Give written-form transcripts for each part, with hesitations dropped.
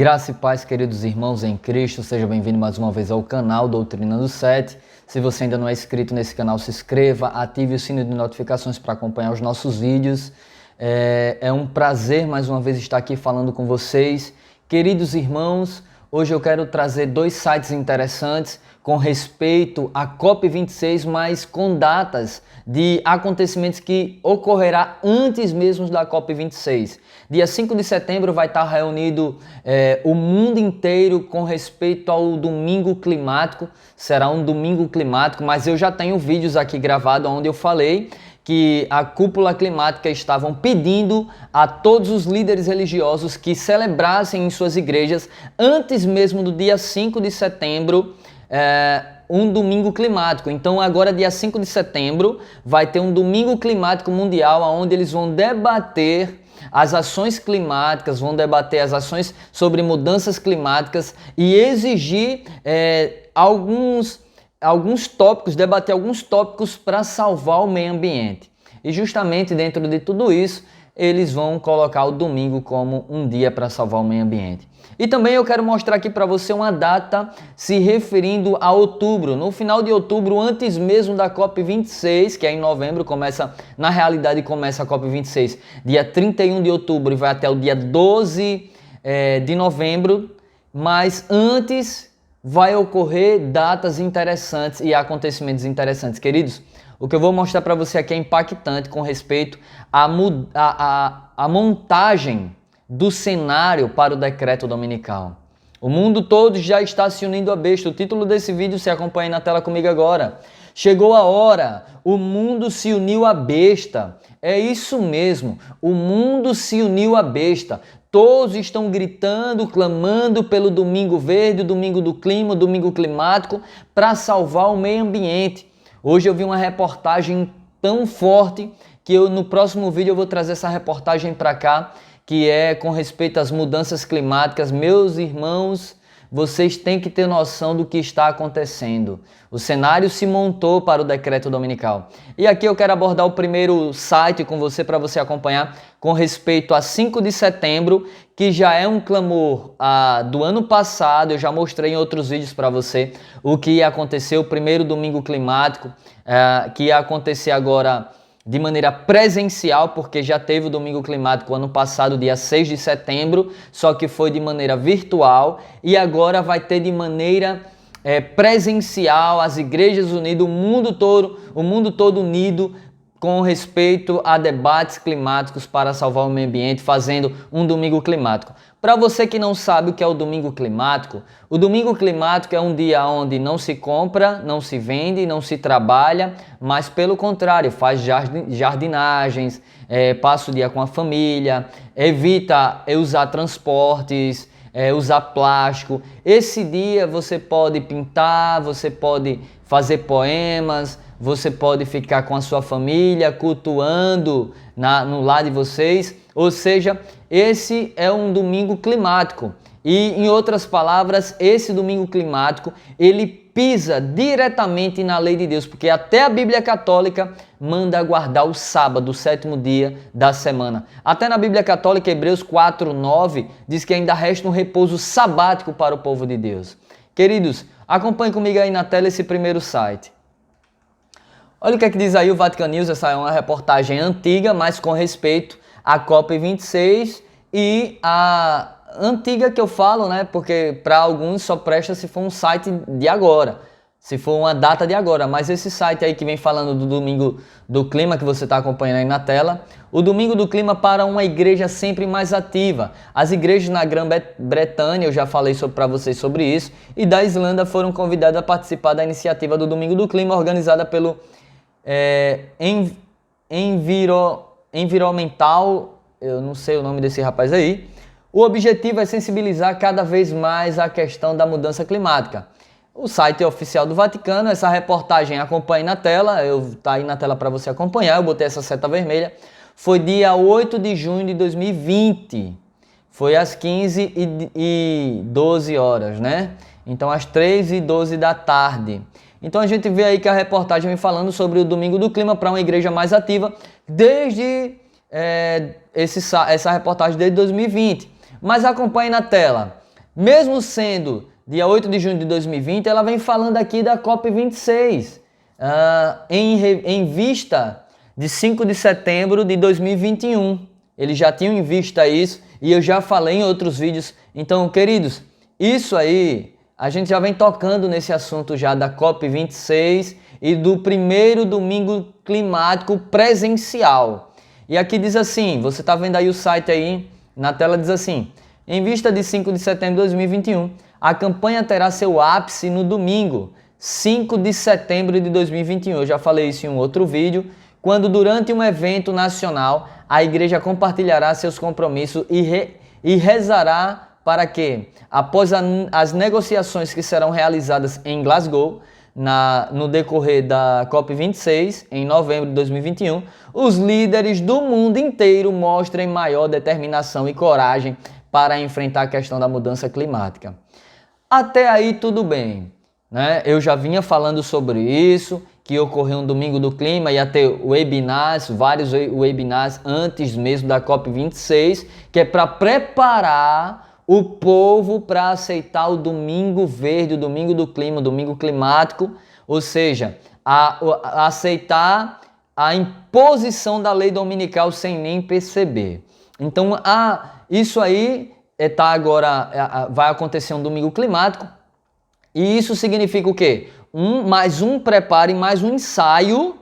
Graça e paz, queridos irmãos em Cristo, seja bem-vindo mais uma vez ao canal Doutrina do 7. Se você ainda não é inscrito nesse canal, se inscreva, ative o sino de notificações para acompanhar os nossos vídeos. É um prazer mais uma vez estar aqui falando com vocês. Queridos irmãos, hoje eu quero trazer dois sites interessantes com respeito à COP26, mas com datas de acontecimentos que ocorrerá antes mesmo da COP26. Dia 5 de setembro vai estar reunido o mundo inteiro com respeito ao domingo climático. Será um domingo climático, mas eu já tenho vídeos aqui gravados onde eu falei que a cúpula climática estavam pedindo a todos os líderes religiosos que celebrassem em suas igrejas, antes mesmo do dia 5 de setembro, um domingo climático. Então agora dia 5 de setembro vai ter um domingo climático mundial onde eles vão debater as ações climáticas, vão debater as ações sobre mudanças climáticas e exigir alguns tópicos, debater alguns tópicos para salvar o meio ambiente. E justamente dentro de tudo isso, eles vão colocar o domingo como um dia para salvar o meio ambiente. E também eu quero mostrar aqui para você uma data se referindo a outubro. No final de outubro, antes mesmo da COP26, que é em novembro, na realidade começa a COP26 dia 31 de outubro e vai até o dia 12 de novembro, mas antes vai ocorrer datas interessantes e acontecimentos interessantes. Queridos, o que eu vou mostrar para você aqui é impactante com respeito à montagem do cenário para o decreto dominical. O mundo todo já está se unindo à besta. O título desse vídeo, você acompanha aí na tela comigo agora. Chegou a hora, o mundo se uniu à besta. É isso mesmo, o mundo se uniu à besta. Todos estão gritando, clamando pelo domingo verde, o domingo do clima, o domingo climático, para salvar o meio ambiente. Hoje eu vi uma reportagem tão forte que no próximo vídeo eu vou trazer essa reportagem para cá, que é com respeito às mudanças climáticas. Meus irmãos, vocês têm que ter noção do que está acontecendo. O cenário se montou para o decreto dominical. E aqui eu quero abordar o primeiro site com você para você acompanhar com respeito a 5 de setembro, que já é um clamor do ano passado. Eu já mostrei em outros vídeos para você o que ia acontecer, o primeiro domingo climático, que ia acontecer agora de maneira presencial, porque já teve o domingo climático ano passado, dia 6 de setembro, só que foi de maneira virtual, e agora vai ter de maneira presencial, as igrejas unidas, o mundo todo unido com respeito a debates climáticos para salvar o meio ambiente, fazendo um domingo climático. Para você que não sabe o que é o domingo climático é um dia onde não se compra, não se vende, não se trabalha, mas pelo contrário, faz jardinagens, passa o dia com a família, evita usar transportes, usar plástico. Esse dia você pode pintar, você pode fazer poemas, você pode ficar com a sua família, cultuando no lar de vocês. Ou seja, esse é um domingo climático. E, em outras palavras, esse domingo climático, ele pisa diretamente na lei de Deus, porque até a Bíblia Católica manda guardar o sábado, o sétimo dia da semana. Até na Bíblia Católica, Hebreus 4:9, diz que ainda resta um repouso sabático para o povo de Deus. Queridos, acompanhe comigo aí na tela esse primeiro site. Olha o que é que diz aí o Vatican News. Essa é uma reportagem antiga, mas com respeito à COP26 e a antiga que eu falo, né? Porque para alguns só presta se for um site de agora, se for uma data de agora. Mas esse site aí que vem falando do domingo do clima, que você está acompanhando aí na tela, o domingo do clima para uma igreja sempre mais ativa. As igrejas na Grã-Bretanha, eu já falei para vocês sobre isso, e da Islândia foram convidadas a participar da iniciativa do domingo do clima, organizada pelo Environmental, eu não sei o nome desse rapaz aí. O objetivo é sensibilizar cada vez mais a questão da mudança climática. O site oficial do Vaticano, essa reportagem acompanhe na tela, tá aí na tela para você acompanhar, eu botei essa seta vermelha. Foi dia 8 de junho de 2020, foi às 15h12 horas, né? Então às 3h12 da tarde. Então a gente vê aí que a reportagem vem falando sobre o domingo do clima para uma igreja mais ativa desde essa reportagem desde 2020. Mas acompanhe na tela. Mesmo sendo dia 8 de junho de 2020, ela vem falando aqui da COP26, em vista de 5 de setembro de 2021. Eles já tinham em vista isso e eu já falei em outros vídeos. Então, queridos, isso aí, a gente já vem tocando nesse assunto já da COP26 e do primeiro domingo climático presencial. E aqui diz assim, você está vendo aí o site aí, na tela diz assim: em vista de 5 de setembro de 2021, a campanha terá seu ápice no domingo, 5 de setembro de 2021. Eu já falei isso em um outro vídeo, quando durante um evento nacional a igreja compartilhará seus compromissos e rezará para que, após as negociações que serão realizadas em Glasgow, no decorrer da COP26, em novembro de 2021, os líderes do mundo inteiro mostrem maior determinação e coragem para enfrentar a questão da mudança climática. Até aí tudo bem, né? Eu já vinha falando sobre isso, que ocorreu um domingo do clima, ia ter webinars, vários webinars antes mesmo da COP26, que é para preparar o povo para aceitar o domingo verde, o domingo do clima, o domingo climático, ou seja, a aceitar a imposição da lei dominical sem nem perceber. Então, isso aí vai acontecer um domingo climático, e isso significa o quê? Mais um preparo e mais um ensaio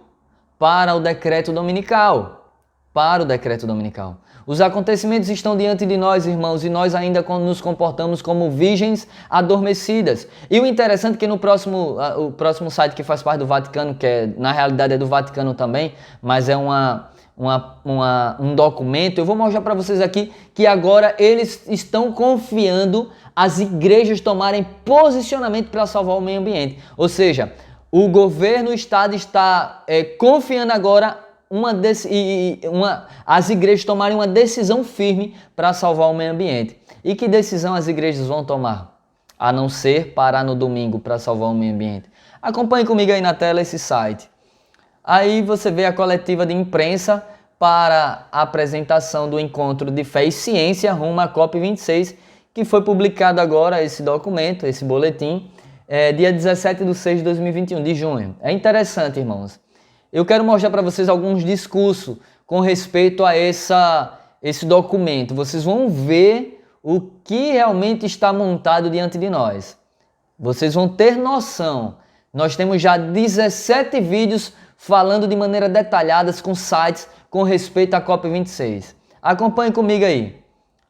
para o decreto dominical. Para o decreto dominical. Os acontecimentos estão diante de nós, irmãos, e nós ainda nos comportamos como virgens adormecidas. E o interessante é que o próximo site que faz parte do Vaticano, que na realidade é do Vaticano também, mas é um documento, eu vou mostrar para vocês aqui que agora eles estão confiando as igrejas tomarem posicionamento para salvar o meio ambiente. Ou seja, o governo, o Estado está confiando agora as igrejas tomarem uma decisão firme para salvar o meio ambiente. E que decisão as igrejas vão tomar? A não ser parar no domingo para salvar o meio ambiente. Acompanhe comigo aí na tela esse site. Aí você vê a coletiva de imprensa para a apresentação do encontro de fé e ciência rumo à COP26, que foi publicado agora esse documento, esse boletim, dia 17 de 6 de 2021, de junho. É interessante, irmãos. Eu quero mostrar para vocês alguns discursos com respeito a esse documento. Vocês vão ver o que realmente está montado diante de nós. Vocês vão ter noção. Nós temos já 17 vídeos falando de maneira detalhada com sites com respeito à COP26. Acompanhe comigo aí.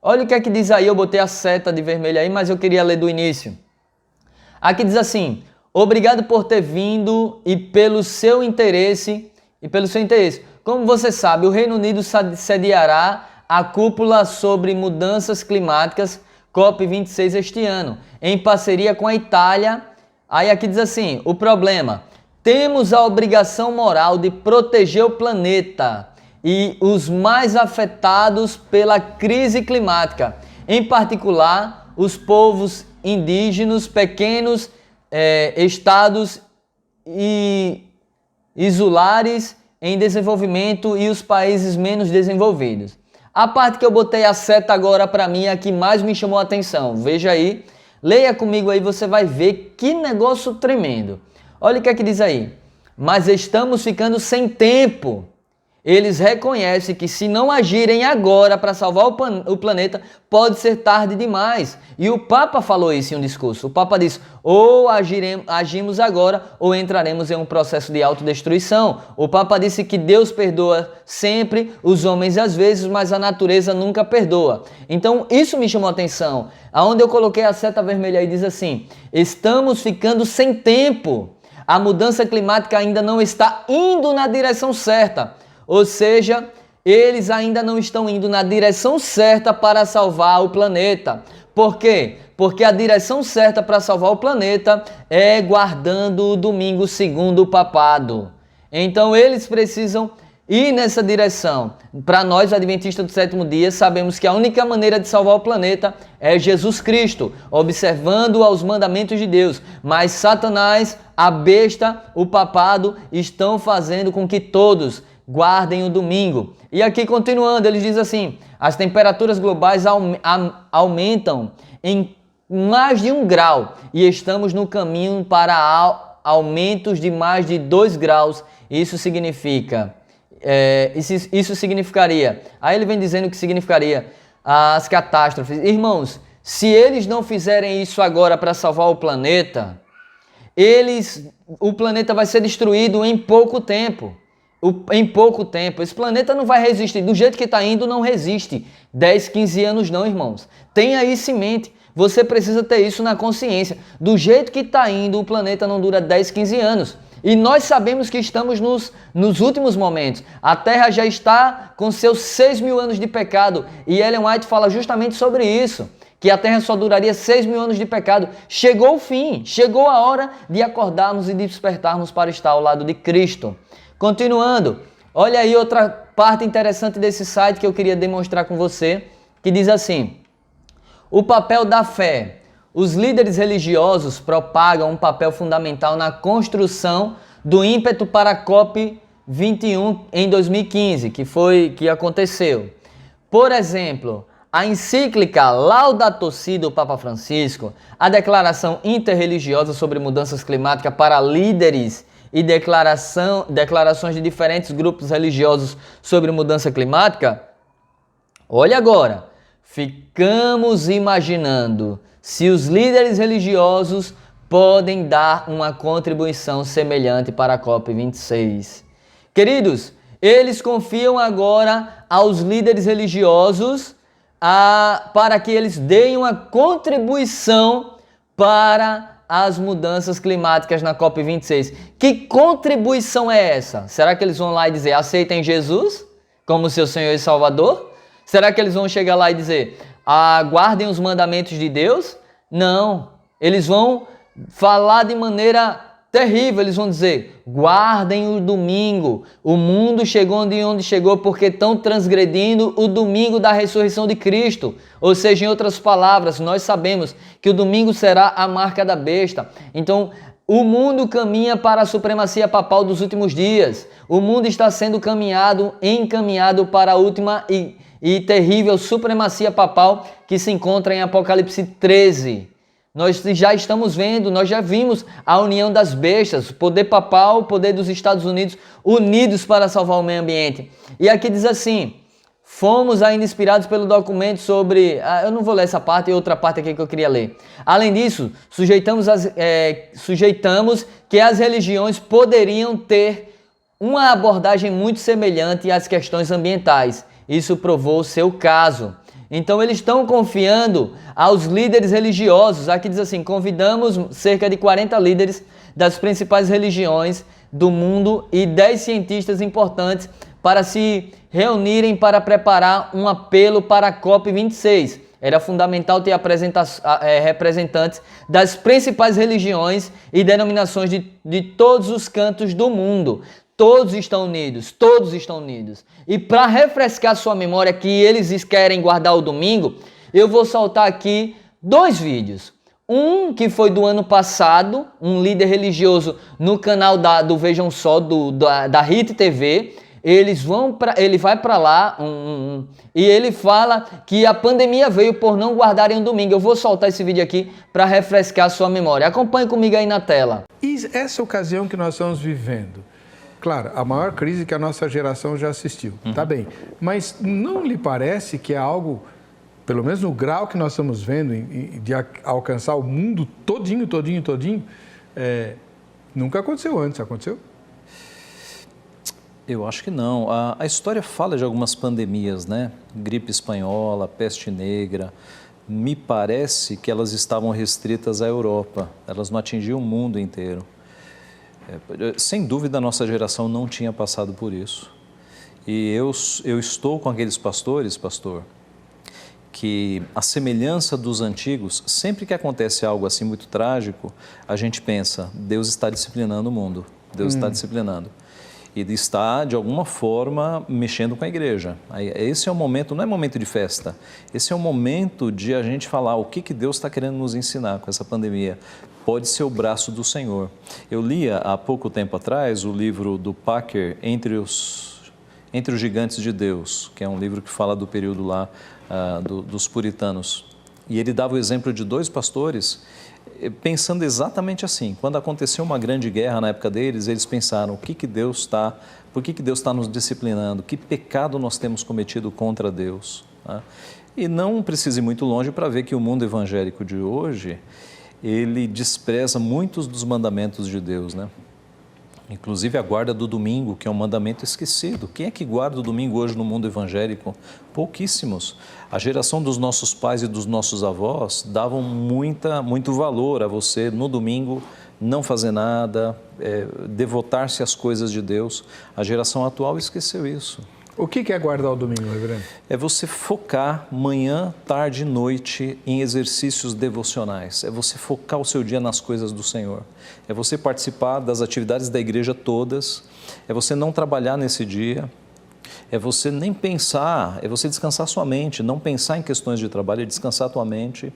Olha o que é que diz aí, eu botei a seta de vermelho aí, mas eu queria ler do início. Aqui diz assim: obrigado por ter vindo e pelo seu interesse. Como você sabe, o Reino Unido sediará a cúpula sobre mudanças climáticas COP26 este ano, em parceria com a Itália. Aí aqui diz assim, o problema: temos a obrigação moral de proteger o planeta e os mais afetados pela crise climática, em particular os povos indígenas, pequenos estados e insulares em desenvolvimento e os países menos desenvolvidos. A parte que eu botei a seta agora para mim é a que mais me chamou a atenção. Veja aí, leia comigo aí, você vai ver que negócio tremendo. Olha o que é que diz aí. Mas estamos ficando sem tempo. Eles reconhecem que se não agirem agora para salvar o planeta, pode ser tarde demais. E o Papa falou isso em um discurso. O Papa disse, ou agimos agora ou entraremos em um processo de autodestruição. O Papa disse que Deus perdoa sempre, os homens às vezes, mas a natureza nunca perdoa. Então isso me chamou a atenção. Aonde eu coloquei a seta vermelha aí diz assim, estamos ficando sem tempo. A mudança climática ainda não está indo na direção certa. Ou seja, eles ainda não estão indo na direção certa para salvar o planeta. Por quê? Porque a direção certa para salvar o planeta é guardando o domingo segundo o papado. Então eles precisam ir nessa direção. Para nós, adventistas do sétimo dia, sabemos que a única maneira de salvar o planeta é Jesus Cristo, observando aos mandamentos de Deus. Mas Satanás, a besta, o papado, estão fazendo com que todos guardem o domingo. E aqui continuando, ele diz assim, as temperaturas globais aumentam em mais de 1 grau e estamos no caminho para aumentos de mais de 2 graus. Isso significaria, aí ele vem dizendo que significaria as catástrofes. Irmãos, se eles não fizerem isso agora para salvar o planeta, o planeta vai ser destruído em pouco tempo. Em pouco tempo. Esse planeta não vai resistir. Do jeito que está indo, não resiste. 10, 15 anos não, irmãos. Tenha isso em mente. Você precisa ter isso na consciência. Do jeito que está indo, o planeta não dura 10, 15 anos. E nós sabemos que estamos nos últimos momentos. A Terra já está com seus 6.000 anos de pecado. E Ellen White fala justamente sobre isso. Que a Terra só duraria 6.000 anos de pecado. Chegou o fim. Chegou a hora de acordarmos e despertarmos para estar ao lado de Cristo. Continuando, olha aí outra parte interessante desse site que eu queria demonstrar com você, que diz assim: o papel da fé. Os líderes religiosos propagam um papel fundamental na construção do ímpeto para a COP21 em 2015, que aconteceu. Por exemplo, a encíclica Laudato Si do Papa Francisco, a declaração interreligiosa sobre mudanças climáticas para líderes e declarações de diferentes grupos religiosos sobre mudança climática. Olha agora, ficamos imaginando se os líderes religiosos podem dar uma contribuição semelhante para a COP26. Queridos, eles confiam agora aos líderes religiosos para que eles deem uma contribuição para as mudanças climáticas na COP26. Que contribuição é essa? Será que eles vão lá e dizer, aceitem Jesus como seu Senhor e Salvador? Será que eles vão chegar lá e dizer, guardem os mandamentos de Deus? Não. Eles vão falar de maneira terrível. Eles vão dizer, guardem o domingo. O mundo chegou onde chegou porque estão transgredindo o domingo da ressurreição de Cristo. Ou seja, em outras palavras, nós sabemos que o domingo será a marca da besta. Então, o mundo caminha para a supremacia papal dos últimos dias. O mundo está sendo encaminhado para a última e terrível supremacia papal que se encontra em Apocalipse 13. Nós já estamos vendo, nós já vimos a união das bestas, o poder papal, o poder dos Estados Unidos, unidos para salvar o meio ambiente. E aqui diz assim, fomos ainda inspirados pelo documento sobre... eu não vou ler essa parte e outra parte aqui que eu queria ler. Além disso, sujeitamos que as religiões poderiam ter uma abordagem muito semelhante às questões ambientais. Isso provou ser o caso. Então eles estão confiando aos líderes religiosos. Aqui diz assim, convidamos cerca de 40 líderes das principais religiões do mundo e 10 cientistas importantes para se reunirem para preparar um apelo para a COP26. Era fundamental ter representantes das principais religiões e denominações de todos os cantos do mundo. Todos estão unidos, todos estão unidos. E para refrescar sua memória que eles querem guardar o domingo, eu vou soltar aqui 2 vídeos. Um que foi do ano passado, um líder religioso no canal do Vejam Só, da Hit TV. Ele vai para lá e ele fala que a pandemia veio por não guardarem o domingo. Eu vou soltar esse vídeo aqui para refrescar sua memória. Acompanhe comigo aí na tela. E essa ocasião que nós estamos vivendo, claro, a maior crise que a nossa geração já assistiu, tá bem. Mas não lhe parece que é algo, pelo menos no grau que nós estamos vendo, de alcançar o mundo todinho, nunca aconteceu antes, aconteceu? Eu acho que não. A história fala de algumas pandemias, né? Gripe espanhola, peste negra. Me parece que elas estavam restritas à Europa. Elas não atingiam o mundo inteiro. Sem dúvida, a nossa geração não tinha passado por isso. E eu estou com aqueles pastores, pastor, que a semelhança dos antigos, sempre que acontece algo assim muito trágico, a gente pensa, Deus está disciplinando o mundo. Deus está disciplinando. E está, de alguma forma, mexendo com a igreja. Esse é o momento, não é momento de festa, esse é o momento de a gente falar o que Deus está querendo nos ensinar com essa pandemia. Pode ser o braço do Senhor. Eu lia há pouco tempo atrás o livro do Packer, Entre os Gigantes de Deus, que é um livro que fala do período lá dos puritanos. E ele dava o exemplo de 2 pastores, pensando exatamente assim. Quando aconteceu uma grande guerra na época deles, eles pensaram, por que Deus está nos disciplinando? Que pecado nós temos cometido contra Deus? Né? E não precisa ir muito longe para ver que o mundo evangélico de hoje, ele despreza muitos dos mandamentos de Deus, né? Inclusive a guarda do domingo, que é um mandamento esquecido. Quem é que guarda o domingo hoje no mundo evangélico? Pouquíssimos. A geração dos nossos pais e dos nossos avós davam muito valor a você no domingo não fazer nada, devotar-se às coisas de Deus. A geração atual esqueceu isso. O que é guardar o domingo, reverendo? É você focar manhã, tarde e noite em exercícios devocionais. É você focar o seu dia nas coisas do Senhor. É você participar das atividades da igreja todas. É você não trabalhar nesse dia. É você nem pensar, é você descansar sua mente, não pensar em questões de trabalho, é descansar a tua mente.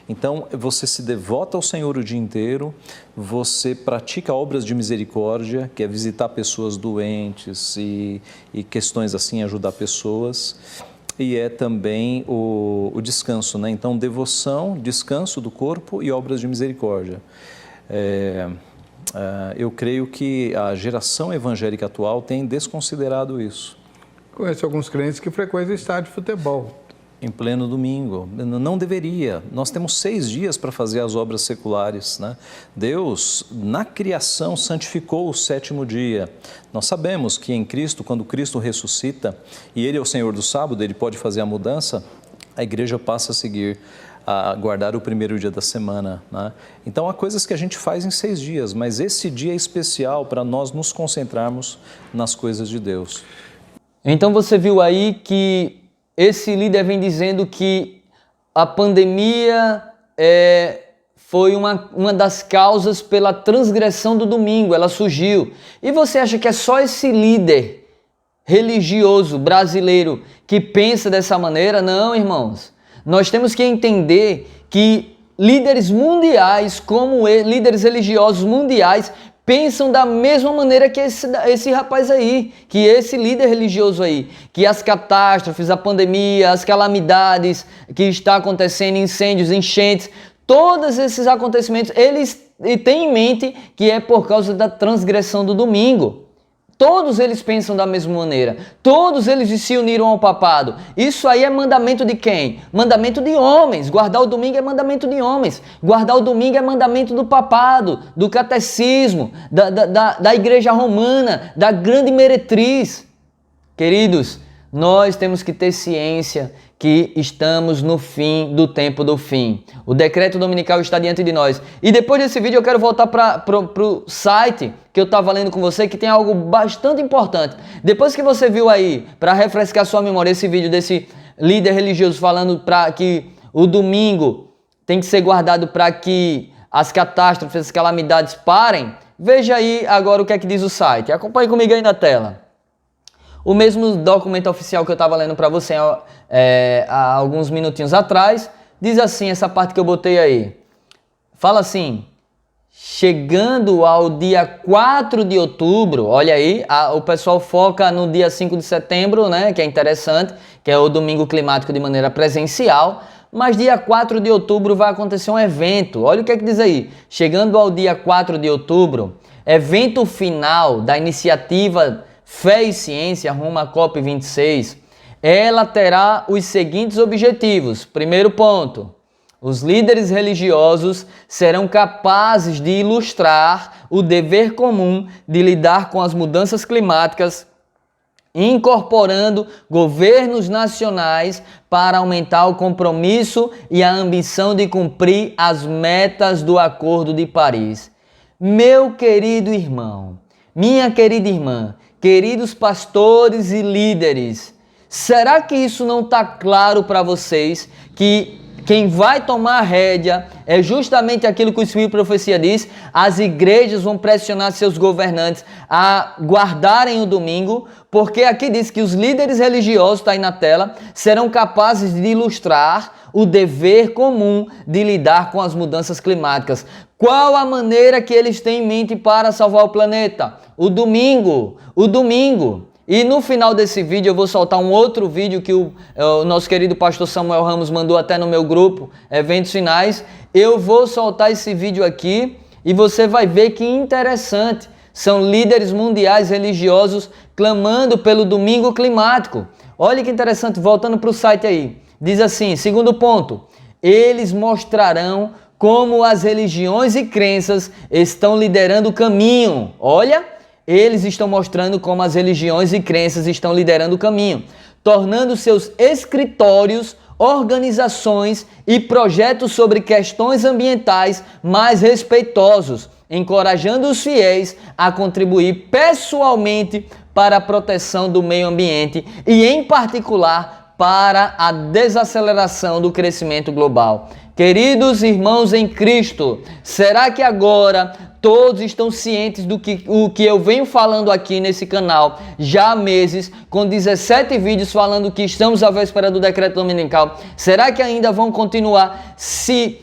Então, você se devota ao Senhor o dia inteiro, você pratica obras de misericórdia, que é visitar pessoas doentes e questões assim, ajudar pessoas. E é também o descanso, né? Então, devoção, descanso do corpo e obras de misericórdia. Eu creio que a geração evangélica atual tem desconsiderado isso. Conheço alguns crentes que frequentam estádio de futebol. Em pleno domingo. Não deveria. Nós temos 6 dias para fazer as obras seculares, né? Deus, na criação, santificou o 7º dia. Nós sabemos que em Cristo, quando Cristo ressuscita, e Ele é o Senhor do sábado, Ele pode fazer a mudança, a igreja passa a guardar o 1º dia da semana, né? Então, há coisas que a gente faz em 6 dias, mas esse dia é especial para nós nos concentrarmos nas coisas de Deus. Então você viu aí que esse líder vem dizendo que a pandemia foi uma das causas pela transgressão do domingo, ela surgiu. E você acha que é só esse líder religioso brasileiro que pensa dessa maneira? Não, irmãos. Nós temos que entender que líderes mundiais, como líderes religiosos mundiais, pensam da mesma maneira que esse rapaz aí, que esse líder religioso aí, que as catástrofes, a pandemia, as calamidades que está acontecendo, incêndios, enchentes, todos esses acontecimentos, eles têm em mente que é por causa da transgressão do domingo. Todos eles pensam da mesma maneira. Todos eles se uniram ao papado. Isso aí é mandamento de quem? Mandamento de homens. Guardar o domingo é mandamento de homens. Guardar o domingo é mandamento do papado, do catecismo, da igreja romana, da grande meretriz. Queridos, nós temos que ter ciência que estamos no fim do tempo do fim. O decreto dominical está diante de nós. E depois desse vídeo eu quero voltar para o site que eu estava lendo com você, que tem algo bastante importante. Depois que você viu aí, para refrescar sua memória, esse vídeo desse líder religioso falando para que o domingo tem que ser guardado para que as catástrofes, as calamidades parem, veja aí agora o que é que diz o site. Acompanhe comigo aí na tela. O mesmo documento oficial que eu estava lendo para você há alguns minutinhos atrás, diz assim, essa parte que eu botei aí. Fala assim, chegando ao dia 4 de outubro, olha aí, o pessoal foca no dia 5 de setembro, né, que é interessante, que é o domingo climático de maneira presencial, mas dia 4 de outubro vai acontecer um evento. Olha o que é que diz aí. Chegando ao dia 4 de outubro, evento final da iniciativa Fé e Ciência rumo à COP26, ela terá os seguintes objetivos. Primeiro ponto, os líderes religiosos serão capazes de ilustrar o dever comum de lidar com as mudanças climáticas, incorporando governos nacionais para aumentar o compromisso e a ambição de cumprir as metas do Acordo de Paris. Meu querido irmão, minha querida irmã, queridos pastores e líderes, será que isso não está claro para vocês que quem vai tomar a rédea é justamente aquilo que o Espírito de Profecia diz? As igrejas vão pressionar seus governantes a guardarem o domingo, porque aqui diz que os líderes religiosos, está aí na tela, serão capazes de ilustrar o dever comum de lidar com as mudanças climáticas. Qual a maneira que eles têm em mente para salvar o planeta? O domingo. E no final desse vídeo eu vou soltar um outro vídeo que o nosso querido pastor Samuel Ramos mandou até no meu grupo, Eventos Finais. Eu vou soltar esse vídeo aqui e você vai ver que interessante. São líderes mundiais religiosos clamando pelo domingo climático. Olha que interessante, voltando para o site aí. Diz assim, segundo ponto, eles mostrarão como as religiões e crenças estão liderando o caminho. Olha, eles estão mostrando como as religiões e crenças estão liderando o caminho, tornando seus escritórios, organizações e projetos sobre questões ambientais mais respeitosos, encorajando os fiéis a contribuir pessoalmente para a proteção do meio ambiente e, em particular, para a desaceleração do crescimento global. Queridos irmãos em Cristo, será que agora todos estão cientes do que eu venho falando aqui nesse canal já há meses, com 17 vídeos falando que estamos à véspera do decreto dominical? Será que ainda vão continuar se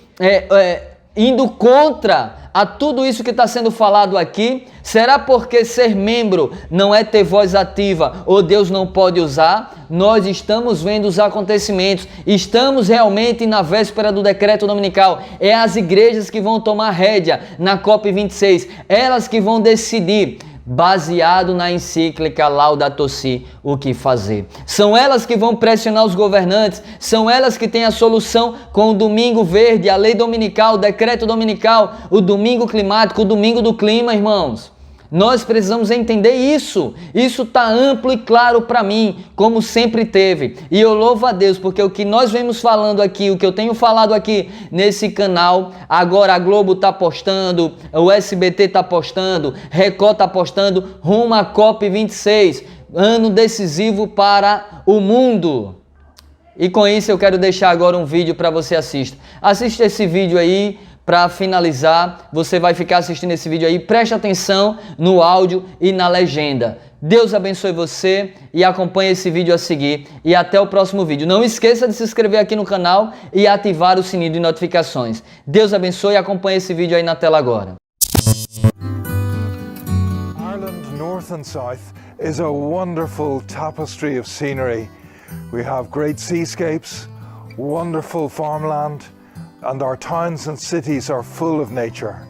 indo contra a tudo isso que está sendo falado aqui? Será porque ser membro não é ter voz ativa ou Deus não pode usar? Nós estamos vendo os acontecimentos, estamos realmente na véspera do decreto dominical. É as igrejas que vão tomar rédea na COP26, elas que vão decidir, baseado na encíclica Laudato Si, o que fazer. São elas que vão pressionar os governantes, são elas que têm a solução com o domingo verde, a lei dominical, o decreto dominical, o domingo climático, o domingo do clima, irmãos. Nós precisamos entender isso. Isso está amplo e claro para mim, como sempre teve. E eu louvo a Deus, porque o que nós vemos falando aqui, o que eu tenho falado aqui nesse canal, agora a Globo está postando, o SBT está postando, Record está postando, rumo à COP26, ano decisivo para o mundo. E com isso eu quero deixar agora um vídeo para você assistir. Assista esse vídeo aí. Para finalizar, você vai ficar assistindo esse vídeo aí, preste atenção no áudio e na legenda. Deus abençoe você e acompanhe esse vídeo a seguir. E até o próximo vídeo. Não esqueça de se inscrever aqui no canal e ativar o sininho de notificações. Deus abençoe e acompanhe esse vídeo aí na tela agora. Ireland, north and south, is a wonderful tapestry of scenery. We have great seascapes, wonderful farmland, and our towns and cities are full of nature.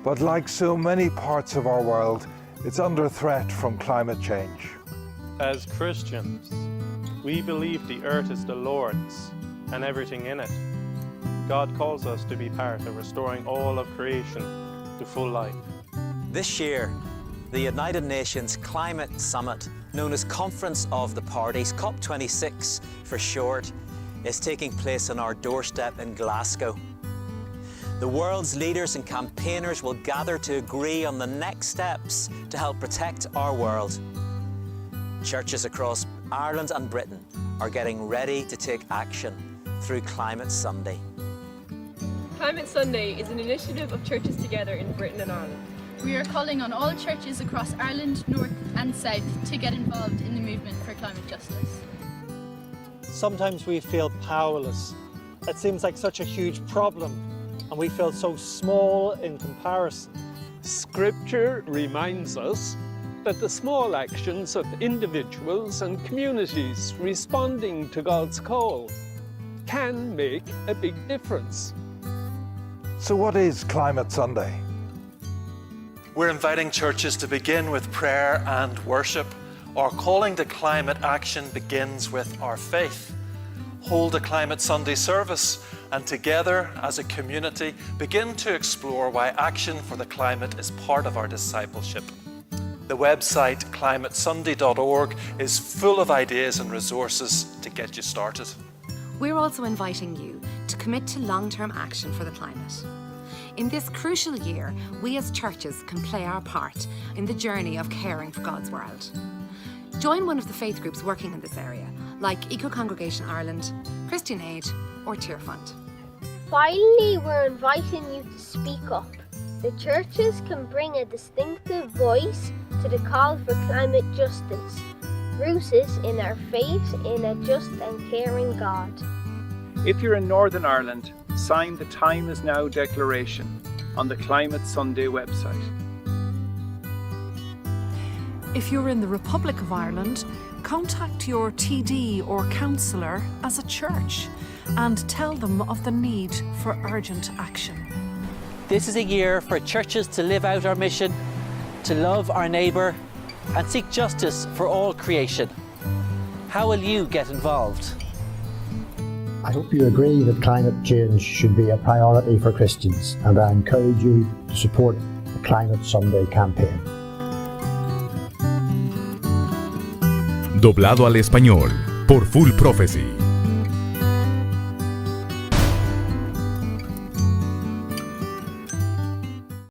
But like so many parts of our world, it's under threat from climate change. As Christians, we believe the earth is the Lord's and everything in it. God calls us to be part of restoring all of creation to full life. This year, the United Nations Climate Summit, known as Conference of the Parties, COP26 for short, is taking place on our doorstep in Glasgow. The world's leaders and campaigners will gather to agree on the next steps to help protect our world. Churches across Ireland and Britain are getting ready to take action through Climate Sunday. Climate Sunday is an initiative of churches together in Britain and Ireland. We are calling on all churches across Ireland, North and South to get involved in the movement for climate justice. Sometimes we feel powerless. It seems like such a huge problem, and we feel so small in comparison. Scripture reminds us that the small actions of individuals and communities responding to God's call can make a big difference. So what is Climate Sunday? We're inviting churches to begin with prayer and worship. Our calling to climate action begins with our faith. Hold a Climate Sunday service and together as a community begin to explore why action for the climate is part of our discipleship. The website climatesunday.org is full of ideas and resources to get you started. We're also inviting you to commit to long-term action for the climate. In this crucial year, we as churches can play our part in the journey of caring for God's world. Join one of the faith groups working in this area, like Eco Congregation Ireland, Christian Aid or Tear Fund. Finally, we're inviting you to speak up. The churches can bring a distinctive voice to the call for climate justice, rooted in our faith in a just and caring God. If you're in Northern Ireland, sign the Time Is Now declaration on the Climate Sunday website. If you're in the Republic of Ireland, contact your TD or councillor as a church and tell them of the need for urgent action. This is a year for churches to live out our mission, to love our neighbour and seek justice for all creation. How will you get involved? I hope you agree that climate change should be a priority for Christians, and I encourage you to support the Climate Sunday campaign. Doblado al español por Full Prophecy.